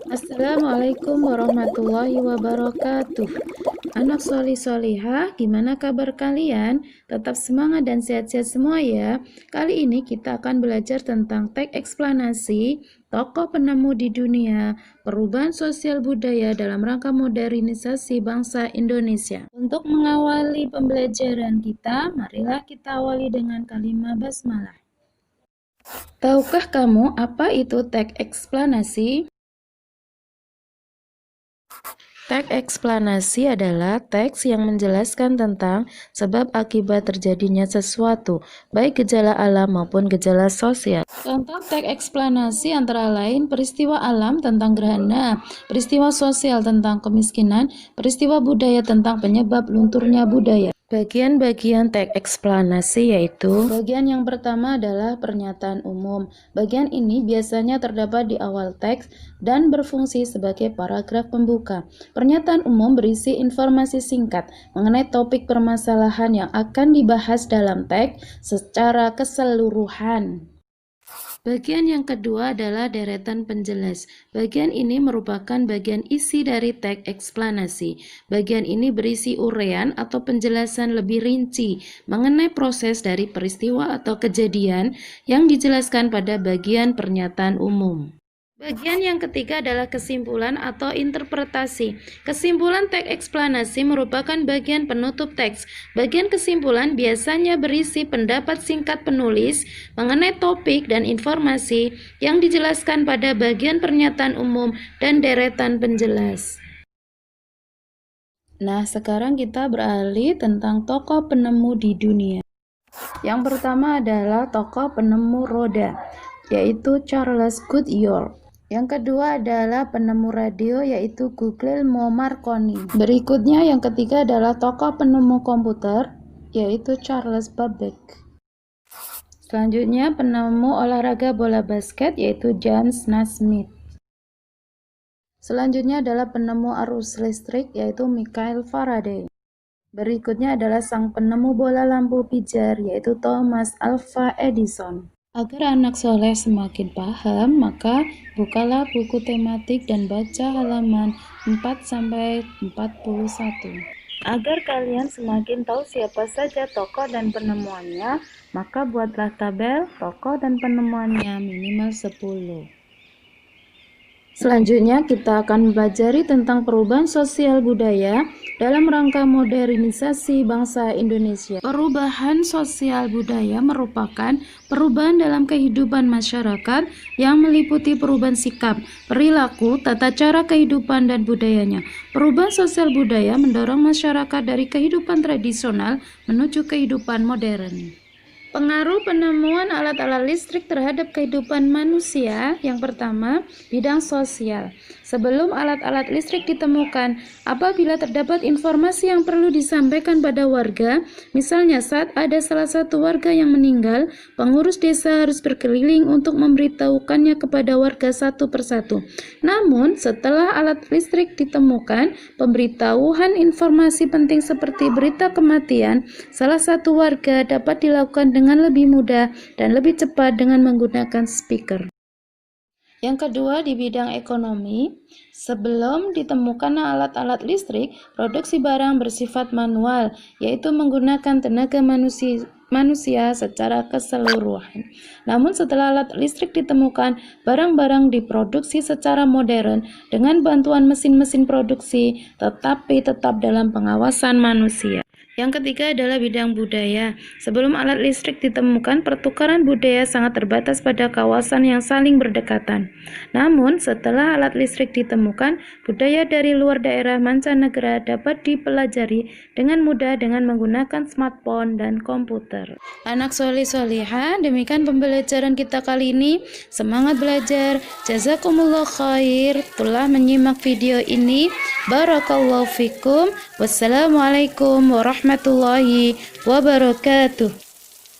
Assalamualaikum warahmatullahi wabarakatuh. Anak solih solihah, gimana kabar kalian? Tetap semangat dan sehat-sehat semua ya. Kali ini kita akan belajar tentang teks eksplanasi, tokoh penemu di dunia, perubahan sosial budaya dalam rangka modernisasi bangsa Indonesia. Untuk mengawali pembelajaran kita, marilah kita awali dengan kalimat basmalah. Tahukah kamu apa itu teks eksplanasi? Teks eksplanasi adalah teks yang menjelaskan tentang sebab akibat terjadinya sesuatu, baik gejala alam maupun gejala sosial. Contoh teks eksplanasi antara lain peristiwa alam tentang gerhana, peristiwa sosial tentang kemiskinan, peristiwa budaya tentang penyebab lunturnya budaya. Bagian-bagian teks eksplanasi yaitu bagian yang pertama adalah pernyataan umum. Bagian ini biasanya terdapat di awal teks dan berfungsi sebagai paragraf pembuka. Pernyataan umum berisi informasi singkat mengenai topik permasalahan yang akan dibahas dalam teks secara keseluruhan. Bagian yang kedua adalah deretan penjelas. Bagian ini merupakan bagian isi dari teks eksplanasi. Bagian ini berisi uraian atau penjelasan lebih rinci mengenai proses dari peristiwa atau kejadian yang dijelaskan pada bagian pernyataan umum. Bagian yang ketiga adalah kesimpulan atau interpretasi. Kesimpulan teks eksplanasi merupakan bagian penutup teks. Bagian kesimpulan biasanya berisi pendapat singkat penulis mengenai topik dan informasi yang dijelaskan pada bagian pernyataan umum dan deretan penjelas. Nah, sekarang kita beralih tentang tokoh penemu di dunia. Yang pertama adalah tokoh penemu roda, yaitu Charles Goodyear. Yang kedua adalah penemu radio, yaitu Guglielmo Marconi. Berikutnya yang ketiga adalah tokoh penemu komputer, yaitu Charles Babbage. Selanjutnya penemu olahraga bola basket, yaitu James Naismith. Selanjutnya adalah penemu arus listrik, yaitu Michael Faraday. Berikutnya adalah sang penemu bola lampu pijar, yaitu Thomas Alva Edison. Agar anak soleh semakin paham, maka bukalah buku tematik dan baca halaman 4-41. Agar kalian semakin tahu siapa saja tokoh dan penemuannya, maka buatlah tabel tokoh dan penemuannya minimal 10. Selanjutnya kita akan mempelajari tentang perubahan sosial budaya dalam rangka modernisasi bangsa Indonesia. Perubahan sosial budaya merupakan perubahan dalam kehidupan masyarakat yang meliputi perubahan sikap, perilaku, tata cara kehidupan dan budayanya. Perubahan sosial budaya mendorong masyarakat dari kehidupan tradisional menuju kehidupan modern. Pengaruh penemuan alat-alat listrik terhadap kehidupan manusia. Yang pertama, bidang sosial. Sebelum alat-alat listrik ditemukan, apabila terdapat informasi yang perlu disampaikan pada warga, misalnya saat ada salah satu warga yang meninggal, pengurus desa harus berkeliling untuk memberitahukannya kepada warga satu persatu. Namun, setelah alat listrik ditemukan, pemberitahuan informasi penting seperti berita kematian salah satu warga dapat dilakukan dengan lebih mudah dan lebih cepat dengan menggunakan speaker. Yang kedua, di bidang ekonomi, sebelum ditemukan alat-alat listrik, produksi barang bersifat manual, yaitu menggunakan tenaga manusia secara keseluruhan. Namun setelah alat listrik ditemukan, barang-barang diproduksi secara modern dengan bantuan mesin-mesin produksi, tetapi tetap dalam pengawasan manusia. Yang ketiga adalah bidang budaya. Sebelum alat listrik ditemukan, pertukaran budaya sangat terbatas pada kawasan yang saling berdekatan. Namun, setelah alat listrik ditemukan, budaya dari luar daerah mancanegara dapat dipelajari dengan mudah dengan menggunakan smartphone dan komputer. Anak soleh solihah, demikian pembelajaran kita kali ini. Semangat belajar. Jazakumullah khair telah menyimak video ini. Barakallahu fikum. Wassalamualaikum warahmatullahi wabarakatuh.